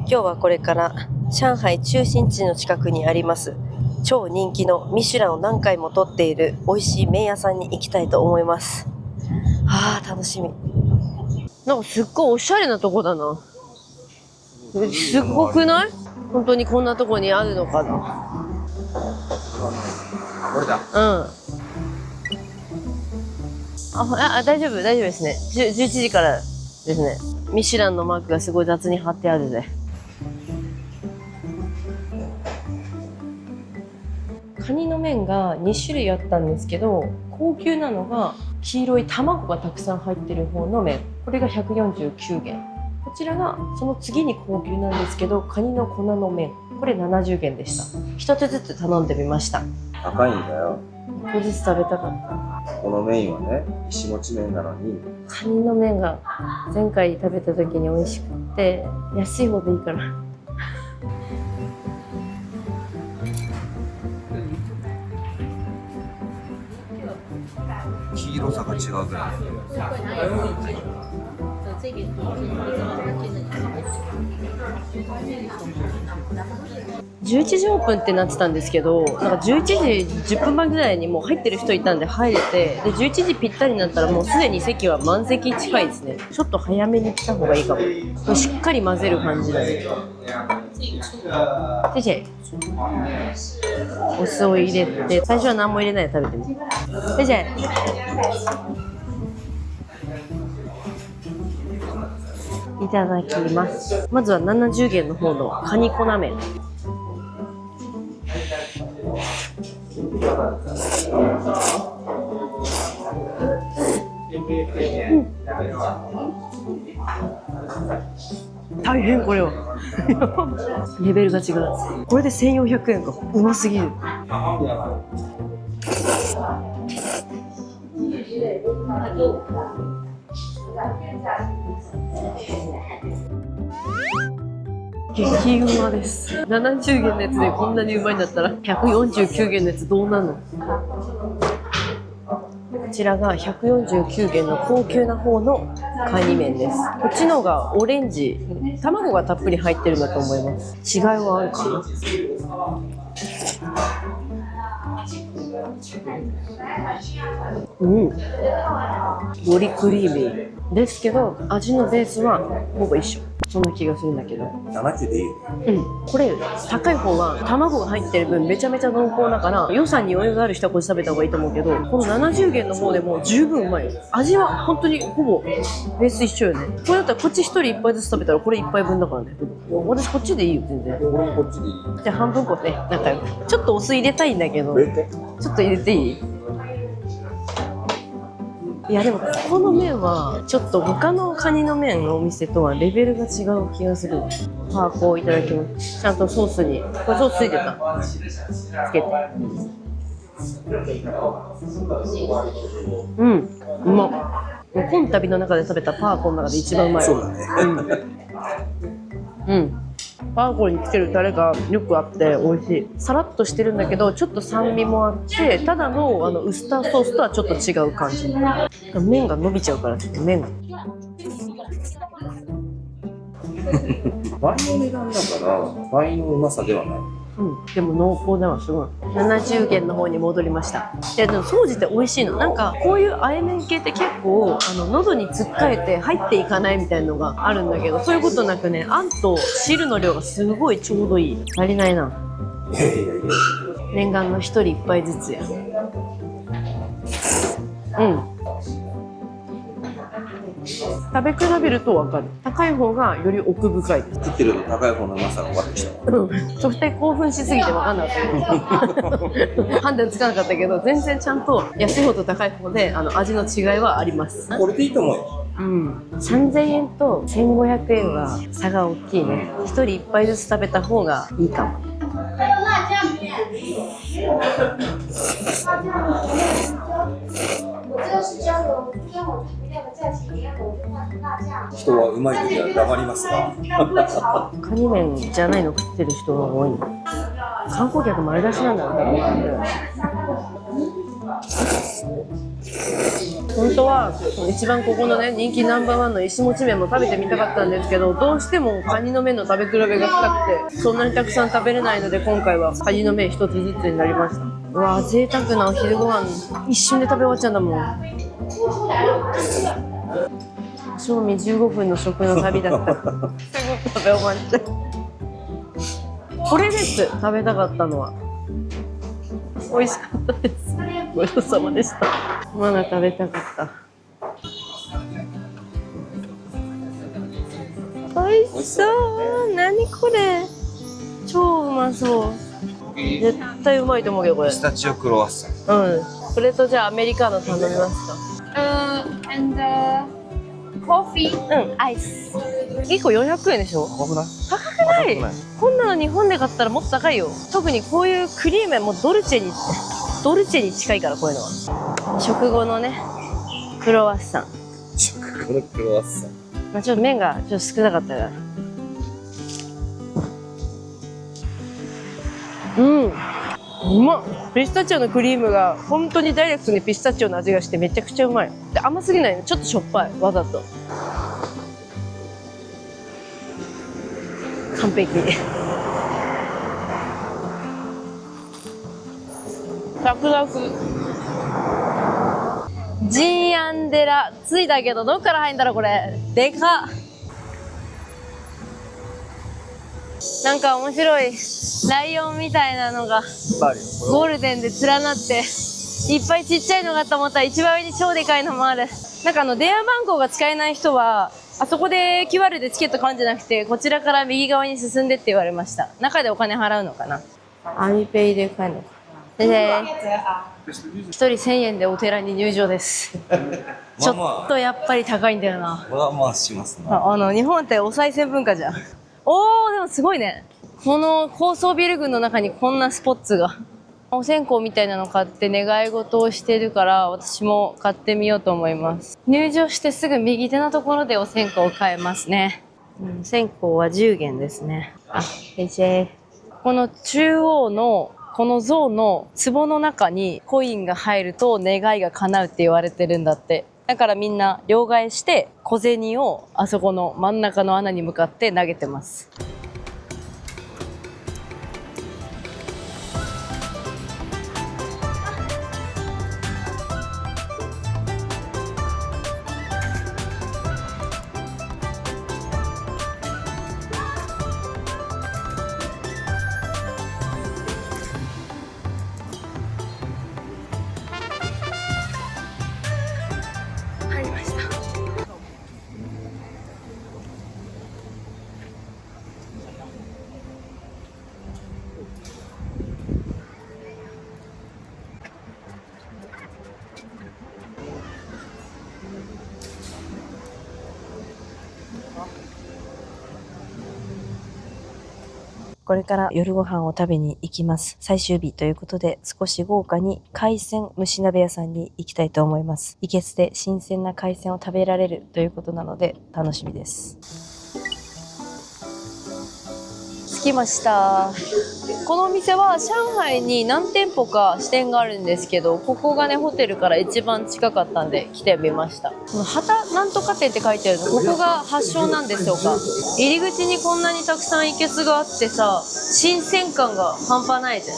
今日はこれから上海中心地の近くにあります超人気のミシュランを何回も取っている美味しい麺屋さんに行きたいと思います。楽しみ。なんかすっごいおしゃれなとこだな。すっごくない？本当にこんなとこにあるのかな。これだ。大丈夫ですね。11時からですね。ミシュランのマークがすごい雑に貼ってあるぜ。カニの麺が2種類あったんですけど、高級なのが黄色い卵がたくさん入ってる方の麺。これが149元。こちらがその次に高級なんですけど、カニの粉の麺。これ70元でした。一つずつ頼んでみました。高いんだよ。一個ずつ食べたかった。このメインはね、石餅麺なのに。カニの麺が前回食べた時に美味しくって安い方でいいから。黄色さが違うぐらい。11時オープンってなってたんですけど、なんか11時10分前ぐらいにもう入ってる人いたんで入れて、で11時ぴったりになったらもうすでに席は満席近いですね。ちょっと早めに来た方がいいかも。これしっかり混ぜる感じだね。先生、お酢を入れて、最初は何も入れないで食べてみて。先生、いただきます。まずは70元の方のカニ粉麺。大変これはレベルが違う。これで1400円か。うますぎる。激うまです。70元のやつでこんなにうまいんだったら149元のやつどうなるの？こちらが149元の高級な方のカニ麺です。こっちの方がオレンジ、卵がたっぷり入ってるんだと思います。違いはあるかな？よりクリーミーですけど、味のベースはほぼ一緒。そんな気がするんだけど。70でいいよ。これ高い方は卵が入ってる分めちゃめちゃ濃厚だから、予算に余裕がある人はこっち食べた方がいいと思うけど、この70元の方でも十分うまいよ。味は本当にほぼベース一緒よね。これだったらこっち1人1杯ずつ食べたらこれ1杯分だからね。私こっちでいいよ全然。俺もこっちでいい。じゃあ半分こね、仲良く。ちょっとお酢入れたいんだけど、入れて。ちょっと入れていい？いやでもここの麺はちょっと他のカニの麺のお店とはレベルが違う気がする。パーコをいただきます。ちゃんとソースに、これソースついてた。つけて。うまっ。今旅の中で食べたパーコの中で一番うまい。そうだね。パーコにつけるタレがよくあって美味しい。さらっとしてるんだけどちょっと酸味もあって、ただのウスターソースとはちょっと違う感じ。麺が伸びちゃうから麺が倍の値段だから倍のうまさではない。でも濃厚だわ。すごい。70元の方に戻りました。でも総じて美味しいの。なんかこういうあえ麺系って結構喉につっかえて入っていかないみたいなのがあるんだけど、そういうことなくね、あんと汁の量がすごいちょうどいい。足りないな。いやいやいや。念願の1人1杯ずつや。食べ比べると分かる。高い方がより奥深いです。食ってると高い方のうまさが分かってきた。そして興奮しすぎて分かんなかった判断つかなかったけど、全然ちゃんと安い方と高い方で味の違いはあります。これでいいと思うよ。3000円と1500円は差が大きいね。1人1杯ずつ食べた方がいいかも。人はうまい時は黙りますがカニ麺じゃないの食ってる人が多いの。観光客丸出しなんだろうね。本当は一番ここのね人気ナンバーワンの石餅麺も食べてみたかったんですけど、どうしてもカニの麺の食べ比べがしたくてそんなにたくさん食べれないので、今回はカニの麺一つずつになりました。うわー、贅沢なお昼ご飯一瞬で食べ終わっちゃうんだもん。賞味15分の食の旅だったすぐ食べ終わっちゃう。これです食べたかったのは。美味しかったです。ごちそうさまでした。まだ食べたかった。美味しそう。何これ。超うまそう。絶対うまいと思うけどこれ。ピスタチオクロワッサン。うん。これとじゃあアメリカーノ頼みますか。and coffee うん。アイス。1個400円でしょ。高くない？高くない？こんなの日本で買ったらもっと高いよ。特にこういうクリームもドルチェに近いから、こういうのは。食後のねクロワッサン。食後のクロワッサン。まあちょっと麺がちょっと少なかったから。うん、うまっ。ピスタチオのクリームが本当にダイレクトにピスタチオの味がしてめちゃくちゃうまい。で甘すぎないの、ちょっとしょっぱい、わざと。完璧。サクサク。ジーアンデラ着いたけど、どっから入んだろうこれ。でかっ。なんか面白いライオンみたいなのがゴールデンで連なっていっぱいちっちゃいのがと思ったら、一番上に超でかいのもある。なんか電話番号が使えない人はあそこで QR でチケット買うんじゃなくて、こちらから右側に進んでって言われました。中でお金払うのかな。アミペイで買えるのか。で1人1000円でお寺に入場です。ちょっとやっぱり高いんだよな。まあまあしますね。日本ってお賽銭文化じゃん。おー、でもすごいね。この高層ビル群の中にこんなスポッツが。お線香みたいなの買って願い事をしてるから、私も買ってみようと思います。入場してすぐ右手のところでお線香を買えますね。線香は10元ですね。あ、へいしぇ。この中央のこの像の壺の中にコインが入ると願いが叶うって言われてるんだって。だからみんな両替して小銭をあそこの真ん中の穴に向かって投げてます。入りました。これから夜ご飯を食べに行きます。最終日ということで、少し豪華に海鮮蒸し鍋屋さんに行きたいと思います。いけすで新鮮な海鮮を食べられるということなので楽しみです。着きました。このお店は上海に何店舗か支店があるんですけど、ここがねホテルから一番近かったんで来てみました。この旗なんとか店って書いてあるの、ここが発祥なんでしょうか。入り口にこんなにたくさんいけすがあってさ、新鮮感が半端ないじゃん。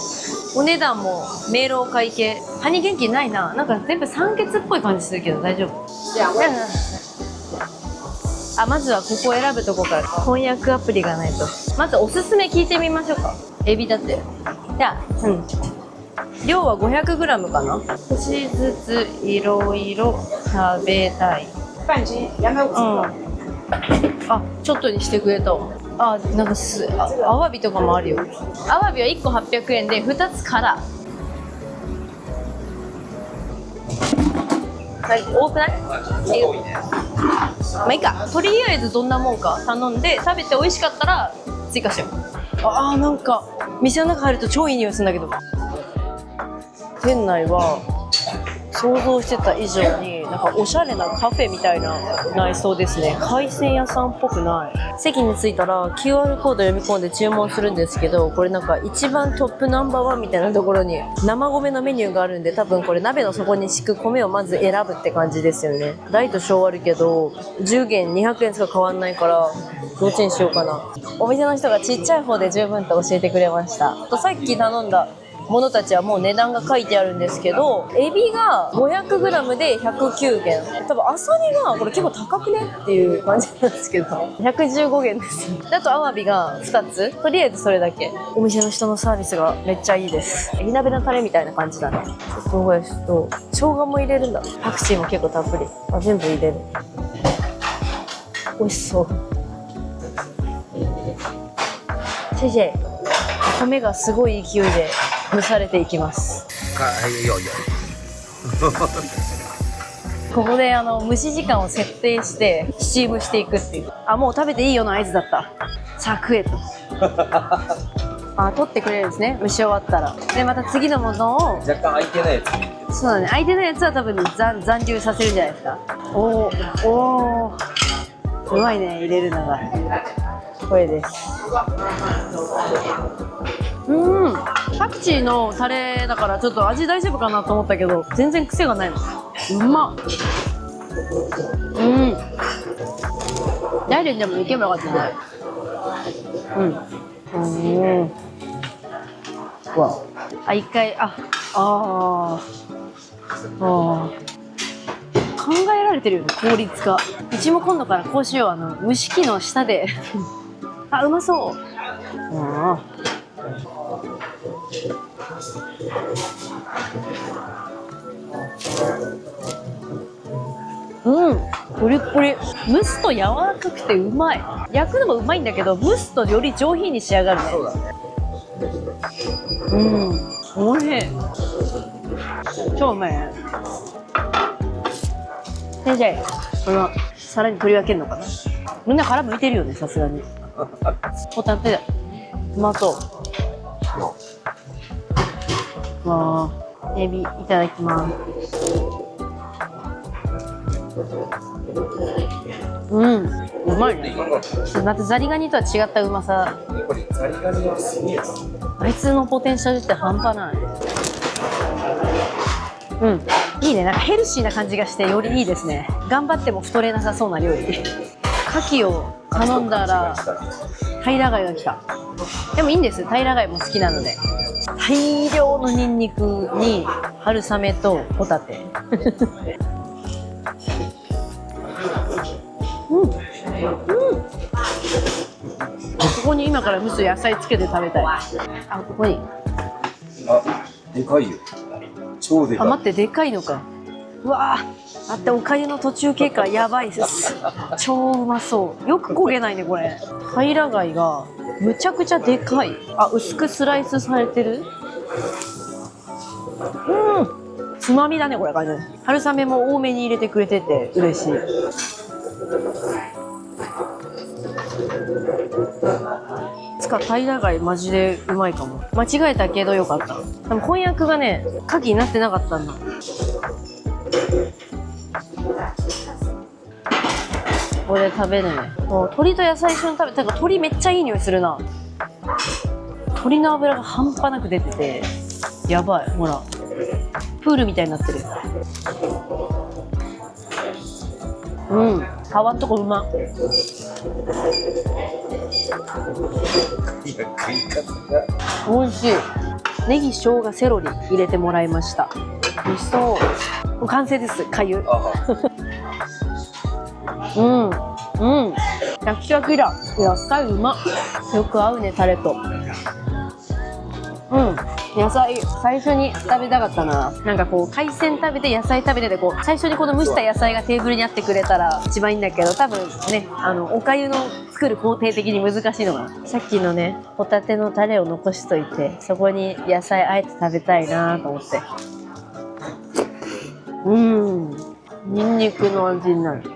お値段も明朗会計。歯に元気ないな。なんか全部酸欠っぽい感じするけど大丈夫。あ、まずはここを選ぶとこから。翻訳アプリがないと。まずおすすめ聞いてみましょうか。エビだって。じゃあ、量は 500g かな。少しずついろいろ食べたい。あ、ちょっとにしてくれたわ。あ、なんかアワビとかもあるよ。アワビは1個800円で2つから。多くない？多いね。まあいいか。とりあえずどんなもんか頼んで、食べて美味しかったら追加しよう。あー、なんか店の中入ると超いい匂いするんだけど。店内は想像してた以上になんなんかおしゃれなカフェみたいな内装ですね。海鮮屋さんっぽくない。席に着いたら QR コード読み込んで注文するんですけど、これなんか一番トップナンバーワンみたいなところに生米のメニューがあるんで、多分これ鍋の底に敷く米をまず選ぶって感じですよね。大と小あるけど10元200円しか変わんないから、どっちにしようかな。お店の人がちっちゃい方で十分と教えてくれました。とさっき頼んだものたちはもう値段が書いてあるんですけど、エビが 500g で109元、多分アサリがこれ結構高くねっていう感じなんですけど115元です。あとアワビが2つ、とりあえずそれだけ。お店の人のサービスがめっちゃいいです。エビ鍋のタレみたいな感じだね。唐辛子と生姜も入れるんだ。パクチーも結構たっぷり。あ、全部入れる。美味しそう。先生、米がすごい勢いで蒸されていきます。ここで蒸し時間を設定してスチームしていくっていう。あ、もう食べていいよの合図だった。さあ食えとあ、取ってくれるんですね、蒸し終わったら。でまた次のものを若干空いてないやつ。そうだね、空いてないやつは多分残留させるんじゃないですか。おーおー、うまいね、入れるのが。これです。パクチーのタレだからちょっと味大丈夫かなと思ったけど、全然癖がないの。うまっ。大連でも行けばよかったね。わあ、一回考えられてるよね、効率化。うちも今度からこうしよう。蒸し器の下であ、うまそう。プリップリ。蒸すと柔らかくてうまい。焼くのもうまいんだけど、蒸すとより上品に仕上がるね。そうだね。おいしい。超うまいね。先生、これは皿に取り分けるのかな。みんな殻むいてるよね、さすがに。ホタテうまそう。わあ、エビいただきます。うまいね。またザリガニとは違ったうまさ。これザリガニはすげえやつ。あいつのポテンシャルって半端ない。いいね、なんかヘルシーな感じがしてよりいいですね。頑張っても太れなさそうな料理。牡蠣を頼んだら平貝が来た。でもいいんです、平貝も好きなので。大量のニンニクに春雨とホタテここに今から蒸す野菜つけて食べたい。あ、ここに。あ、でかいよ。超でかい。あ、待って、でかいのか。うわー、待って、おかゆの途中経過やばいです。超うまそう。よく焦げないね、これ。平貝がむちゃくちゃでかい。あ、薄くスライスされてる。つまみだね、これ。春雨も多めに入れてくれてて嬉しい。平貝マジでうまいかも。間違えたけどよかった。でも翻訳がね、牡蠣になってなかったんだ。これ食べるね。もう鶏と野菜一緒に食べて、鶏めっちゃいい匂いするな。鶏の脂が半端なく出ててやばい。ほら、プールみたいになってる。皮んとこうま。食い方が美味しい。ネギ、生姜、セロリ入れてもらいました。美味しそう。もう完成です。かゆ。シャキシャキだ。野菜うま。よく合うね、タレと。野菜最初に食べたかったな。なんかこう海鮮食べて野菜食べてで、こう最初にこの蒸した野菜がテーブルにあってくれたら一番いいんだけど、多分ね、おかゆの作る工程的に難しいのが、さっきのねホタテのタレを残しといて、そこに野菜あえて食べたいなと思って。ニンニクの味になる。量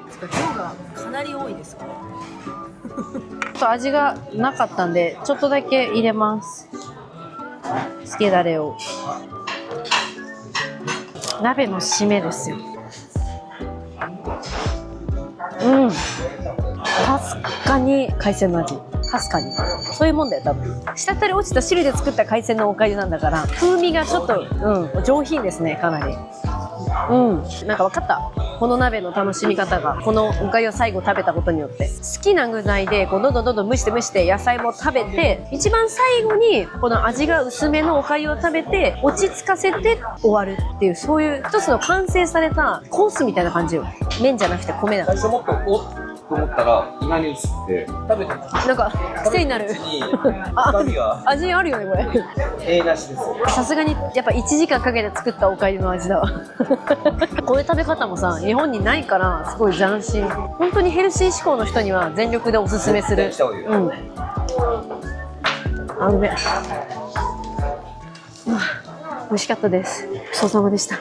がかなり多いですかね。ちょっと味がなかったんでちょっとだけ入れます。つけだれを。鍋の締めですよ。うん。かすかに海鮮の味。かすかに。そういうもんだよ、多分。滴り落ちた汁で作った海鮮のお粥なんだから、風味がちょっと、上品ですね、かなり。なんか分かった。この鍋の楽しみ方が、このお粥を最後食べたことによって。好きな具材で、こうどんどん蒸して野菜も食べて、一番最後に、この味が薄めのお粥を食べて、落ち着かせて終わるっていう、そういう一つの完成されたコースみたいな感じよ。麺じゃなくて米だ。最初もっとおっと思ったら意外に薄くて食べてなんか癖になる。深みが味あるよねこれ。なしです。さすがにやっぱ1時間かけて作ったお粥の味だわ。こういう食べ方もさ日本にないからすごい斬新。本当にヘルシー志向の人には全力でおすすめする。あ、うめえ。美味しかったです。ごちそうさまでした。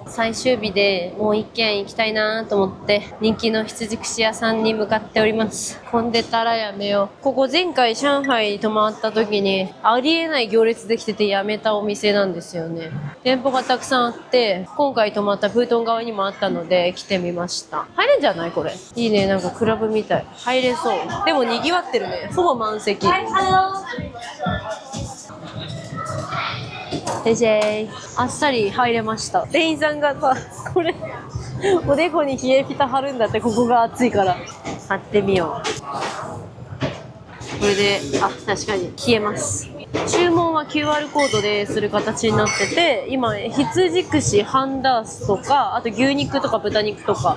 最終日でもう一軒行きたいなと思って人気の羊串屋さんに向かっております。混んでたらやめよう。ここ前回上海に泊まった時にありえない行列できててやめたお店なんですよね。店舗がたくさんあって今回泊まったプートン側にもあったので来てみました。入れんじゃないこれ。いいね、なんかクラブみたい。入れそう。でも賑わってるね。ほぼ満席。あっさり入れました。店員さんがさ、これおでこに冷えピタ貼るんだって。ここが暑いから貼ってみよう。これで確かに冷えます。注文は QR コードでする形になってて、今羊串ハンダースとかあと牛肉とか豚肉とか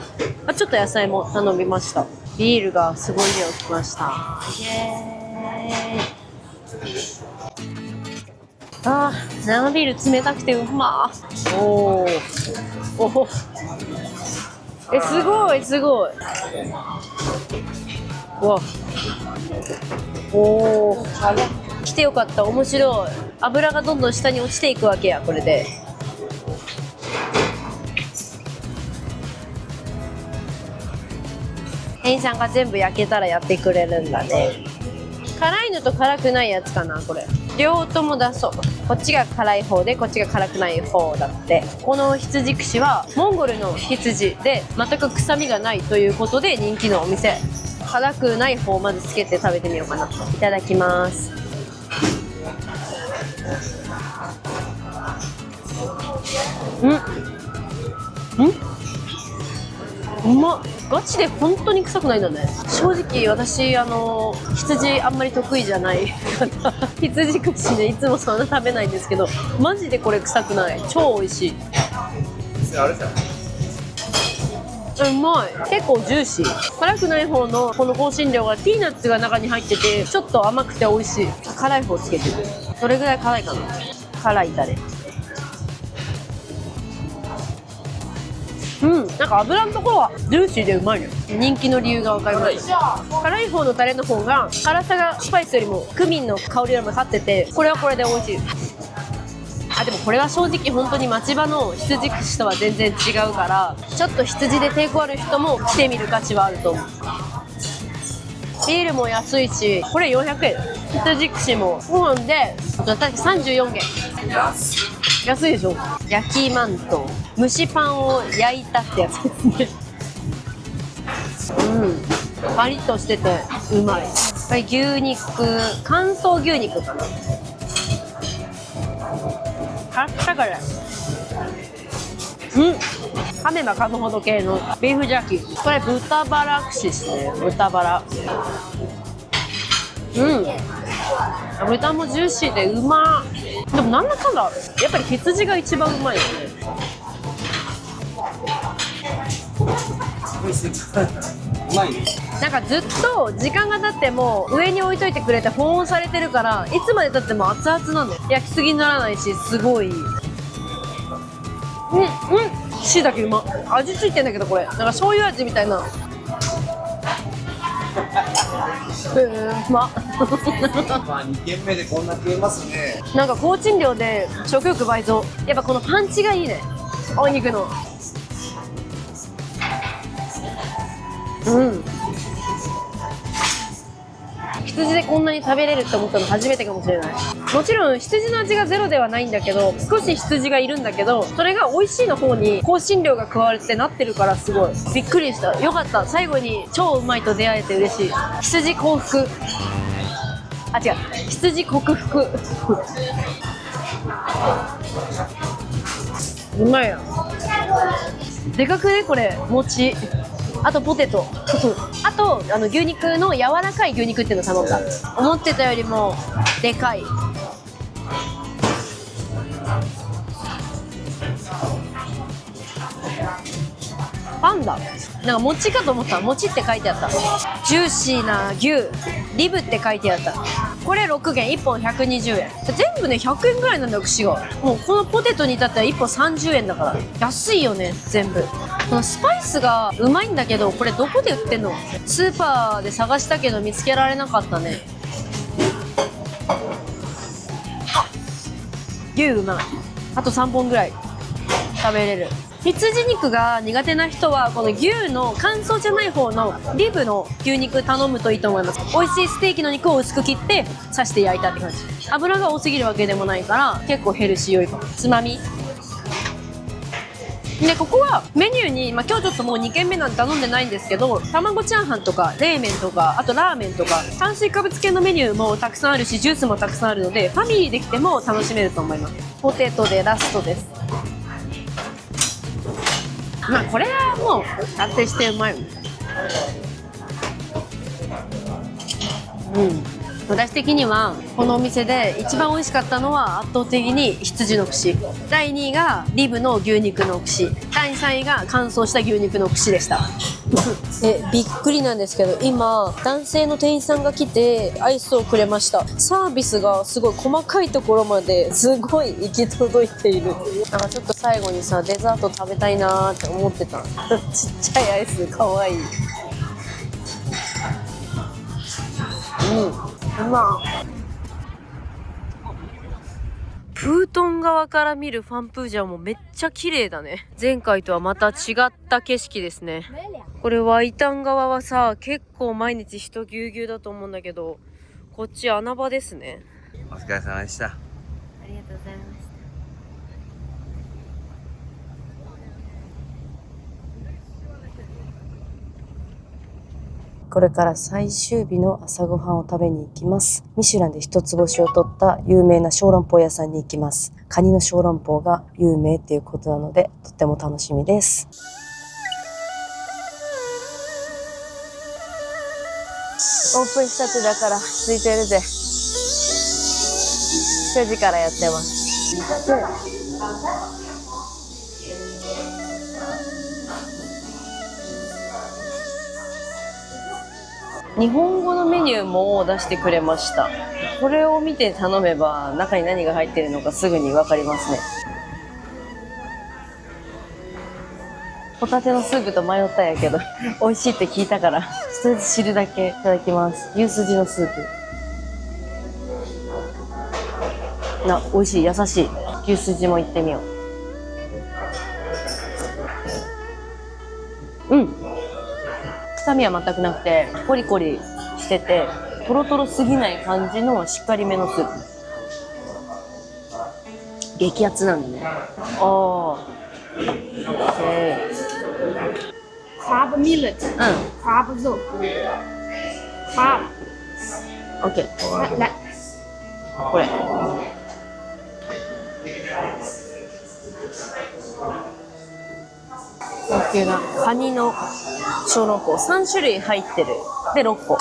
ちょっと野菜も頼みました。ビールがすごい量来ました。イエーイ。生ビール冷たくてうまー。おお、すごいすごい。わお、来てよかった。面白い。油がどんどん下に落ちていくわけや。これで店員さんが全部焼けたらやってくれるんだね。辛いのと辛くないやつかなこれ。両方とも出そう。こっちが辛い方でこっちが辛くない方だって。この羊串はモンゴルの羊で全く臭みがないということで人気のお店。辛くない方をまずつけて食べてみようかな。いただきます。うまっ。ガチで本当に臭くないんだね。正直私羊あんまり得意じゃないから羊串ねいつもそんな食べないんですけどマジでこれ臭くない。超美味しい。あれじゃん。うまい。結構ジューシー。辛くない方のこの香辛料がピーナッツが中に入っててちょっと甘くて美味しい。辛い方つけてる。どれぐらい辛いかな。辛いタレ。なんか油のところはジューシーでうまいね。人気の理由が分かりました。辛い方のタレの方が辛さがスパイスよりもクミンの香りよりも立っててこれはこれで美味しい。でもこれは正直本当に町場の羊串とは全然違うからちょっと羊で抵抗ある人も来てみる価値はあると思う。ビールも安いしこれ400円。羊串もご飯で確か34元。安いでしょ。焼きマント蒸しパンを焼いたってやつですね。パリッとしててうまい。これ牛肉、乾燥牛肉かな。カラッカラ。噛めば噛むほど系のビーフジャーキー。これ豚バラ串ですね。豚バラ。豚もジューシーでうまっ。でもなんだかんだやっぱり羊が一番うまいよね。うまいね。なんかずっと時間が経っても上に置いといてくれて保温されてるからいつまで経っても熱々なんだよ。焼きすぎにならないしすごい。しいたけうま。味ついてんだけどこれなんか醤油味みたいな。うまっ。2軒目でこんな食えますね。なんか香辛料で食欲倍増。やっぱこのパンチがいいねお肉の。羊でこんなに食べれるって思ったの初めてかもしれない。もちろん羊の味がゼロではないんだけど、少し羊がいるんだけど、それが美味しいの方に香辛料が加われてなってるから、すごいびっくりした。よかった、最後に超うまいと出会えて嬉しい。羊幸福、あ、違う、羊克服うまいや。でかくねこれ、餅、あとポテトあと牛肉の柔らかい牛肉っていうの頼んだ。思ってたよりもでかい。パンだ。なんか餅かと思った。餅って書いてあった。ジューシーな牛リブって書いてあった。これ6元1本120円。全部ね100円ぐらいなんだよ、串が。もうこのポテトに至っては1本30円だから安いよね。全部このスパイスがうまいんだけど、これどこで売ってんの？スーパーで探したけど見つけられなかったね。牛うまい。あと3本ぐらい食べれる。羊肉が苦手な人はこの牛の乾燥じゃない方のリブの牛肉頼むといいと思います。美味しいステーキの肉を薄く切って刺して焼いたって感じ。油が多すぎるわけでもないから結構ヘルシー良いかも。つまみで、ここはメニューに、今日ちょっともう2軒目なんて頼んでないんですけど、卵チャーハンとか冷麺とか、あとラーメンとか炭水化物系のメニューもたくさんあるし、ジュースもたくさんあるのでファミリーできても楽しめると思います。ポテトでラストです。まあこれはもう達成してうまい。私的にはこのお店で一番美味しかったのは圧倒的に羊の串、第2位がリブの牛肉の串、第3位が乾燥した牛肉の串でしたびっくりなんですけど、今男性の店員さんが来てアイスをくれました。サービスがすごい細かいところまですごい行き届いている。なんかちょっと最後にさ、デザート食べたいなーって思ってたちっちゃいアイスかわいい。うまプートン側から見るファンプージャンもめっちゃ綺麗だね。前回とはまた違った景色ですね。これワイタン側はさ、結構毎日人ぎゅうぎゅうだと思うんだけど、こっち穴場ですね。お疲れ様でした。ありがとうございました。これから最終日の朝ごはんを食べに行きます。ミシュランで一つ星を取った有名な小籠包屋さんに行きます。カニの小籠包が有名っていうことなので、とっても楽しみです。オープンしたてだから空いてるぜ。9時からやってます。日本語のメニューも出してくれました。これを見て頼めば中に何が入っているのかすぐに分かりますね。ホタテのスープと迷ったんやけど美味しいって聞いたからとりあえず汁だけいただきます。牛すじのスープ美味しい、優しい。牛すじもいってみよう。臭みは全くなくてコリコリしててトロトロすぎない感じのしっかりめのスープ。激アツなんだね。Crab millet. Crab 肉。Crab。オッケー。これ。高級なカニの小籠包3種類入ってる。で6個。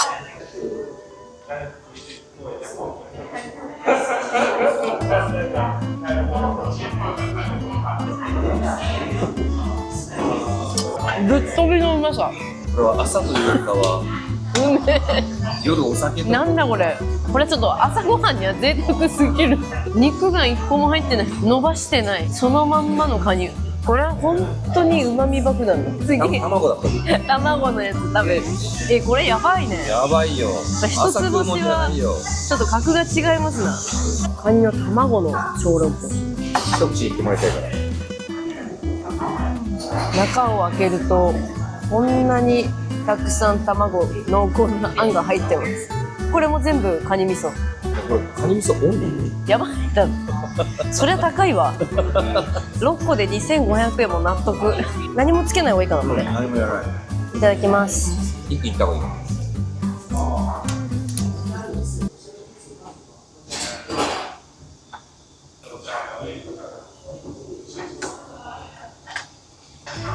ぶっ飛びのうまさ。これは朝というよりかはうめえ。夜お酒となんだこれ。これちょっと朝ごはんには贅沢すぎる。肉が1個も入ってない。伸ばしてない。そのまんまのカニ。これは本当に旨味爆弾だ。次卵だった。卵のやつ食べる。これやばいね。やばいよ。一つ星はちょっと格が違いますな。カニの卵の小籠包。一口いってもらいたいから。中を開けるとこんなにたくさん卵、濃厚なあんが入ってます。これも全部カニ味噌。これカニ味噌オンリー？やばいだ。それは高いわ。6個で2500円も納得。何もつけない方がいいかなこれ。何もやらない。いただきます。一気いった方がいい。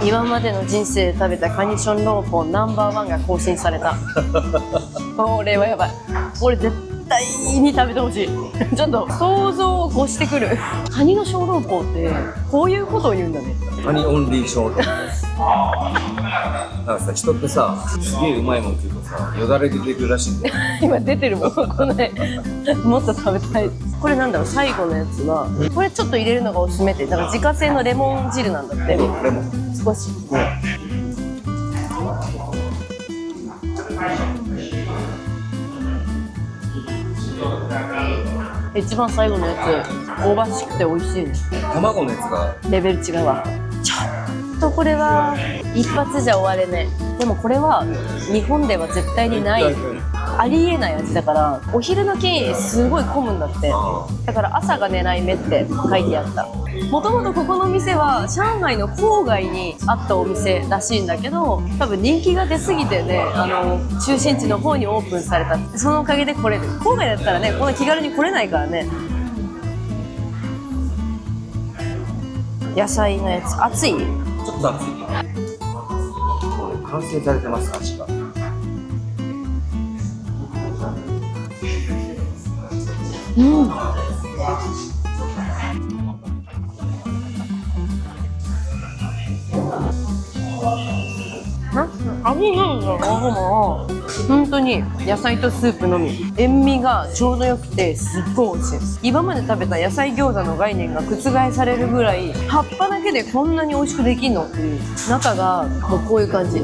今までの人生で食べたカニションローポンナンバー1が更新された。これはやばい。これ絶対に食べてほしい。ちょっと想像を越してくる。カニの小籠包ってこういうことを言うんだね。カニオンリーショート。なんかさ、人ってさ、すげえうまいもん食うとさ、よだれ出てくるらしいんだよ。今出てるもん。このね、もっと食べたい。これなんだろう、最後のやつはこれちょっと入れるのがおすすめって、だから自家製のレモン汁なんだって。レモン。少し。一番最後のやつ香ばしくて美味しいね。卵のやつがレベル違うわ。ちょっとこれは一発じゃ終われない。でもこれは日本では絶対にないありえない味だから、お昼時すごい混むんだって。だから朝が狙い目って書いてあった。もともとここの店は上海の郊外にあったお店らしいんだけど、多分人気が出すぎてね、中心地の方にオープンされた。そのおかげで来れる。郊外だったらね、こんな気軽に来れないからね。野菜のやつ熱い？ちょっと熱い。もうね、完成されてます、味が。うん。味なんだろうも本当に野菜とスープのみ、塩味がちょうどよくてすっごい美味しい。今まで食べた野菜餃子の概念が覆されるぐらい、葉っぱだけでこんなに美味しくできんのっていう。中がもうこういう感じ、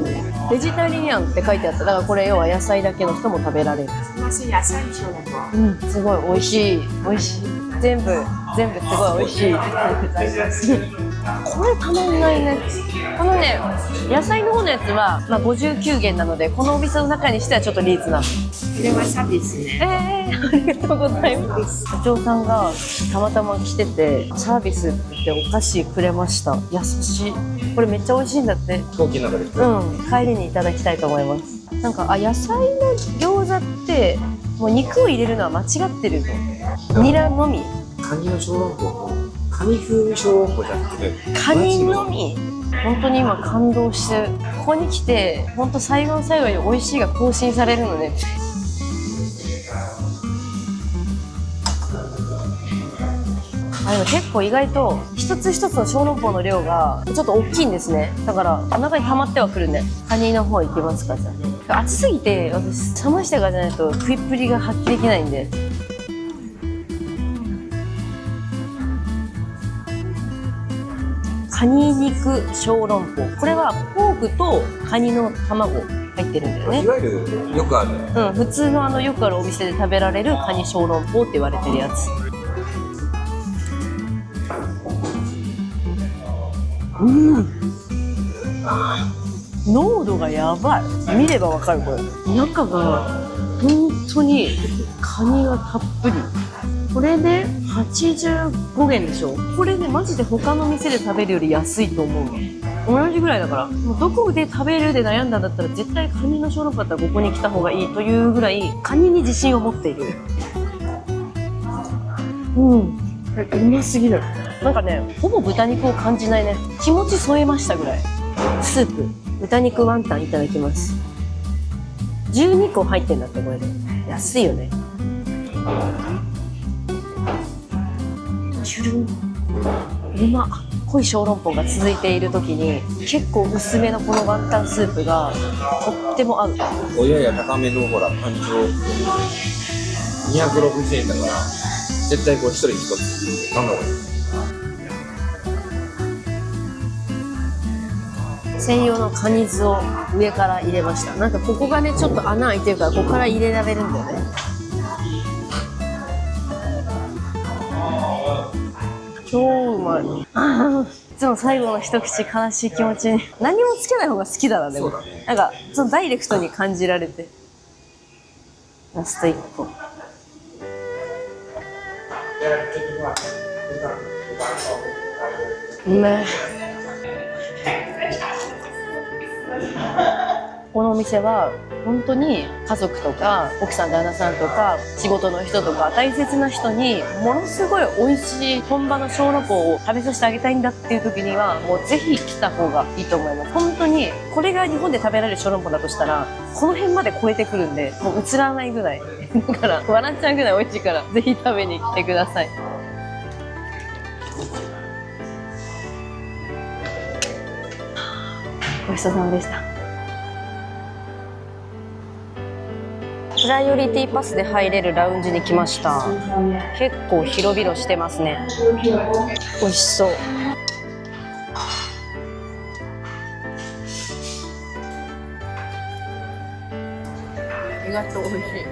ベジタリアンって書いてあった。だからこれ要は野菜だけの人も食べられる。是野菜小笼包。うん、すごい美味しい美味しい。全部すごい美味しい。これたまんないね。このね、野菜の方のやつは、59元なので、このお店の中にしてはちょっとリーズナブル。これわさびですね。ありがとうございます。社長さんがたまたま来てて、サービスって言ってお菓子くれました。優しい。これめっちゃ美味しいんだって。飛行機の中で。帰りにいただきたいと思います。なんか野菜の餃子ってもう肉を入れるのは間違ってると。ニラのみ。カニの小籠包、カニ風味小籠包じゃなくて、カニのみ。本当に今感動して、ここに来て本当最後の最後に美味しいが更新されるのね。でも結構意外と一つ一つの小籠包の量がちょっと大きいんですね。だからお腹に溜まってはくるね。カニの方行きますか。じゃあ暑すぎて私冷ましてからじゃないと食いっぷりが発揮できないんで。カニ肉小籠包、これはポークとカニの卵入ってるんだよね。いわゆるよくある、普通のよくあるお店で食べられるカニ小籠包って言われてるやつ。濃度がやばい。見ればわかる。これ中が本当にカニがたっぷり。これで85元でしょ。これねマジで他の店で食べるより安いと思う。同じぐらいだから、もうどこで食べるで悩んだんだったら絶対カニの小籠包だったらここに来た方がいいというぐらいカニに自信を持っている。うますぎる。なんかね、ほぼ豚肉を感じないね。気持ち添えましたぐらい。スープ、豚肉ワンタンいただきます。12個入ってんだって。これで安いよね。チュルン、うまっ。濃い小籠包が続いている時に結構薄めのこのワンタンスープがとっても合う。おやや高めのほらパンチを260円だから絶対こう一人一つ頼んだ方がいい。専用のカニ酢を上から入れました。なんかここがねちょっと穴開いてるからここから入れられるんだよね。超うまい。いつも最後の一口悲しい気持ちに何もつけない方が好きだな。でも、そうだね。なんかそのダイレクトに感じられて。いただきます。うん、うまっ。濃い小籠包が続いている時に結構薄めのこのワンタンスープがとっても合う。ラスト1個。うめえ。このお店は本当に家族とか奥さん旦那さんとか仕事の人とか大切な人にものすごい美味しい本場の小籠包を食べさせてあげたいんだっていう時にはもうぜひ来た方がいいと思います。本当にこれが日本で食べられる小籠包だとしたらこの辺まで超えてくるんで、もう映らないぐらいだから笑っちゃうぐらい美味しいから、ぜひ食べに来てください。ごちそうさまでした。プライオリティパスで入れるラウンジに来ました。結構広々してますね。美味しそう。意外と美味しい。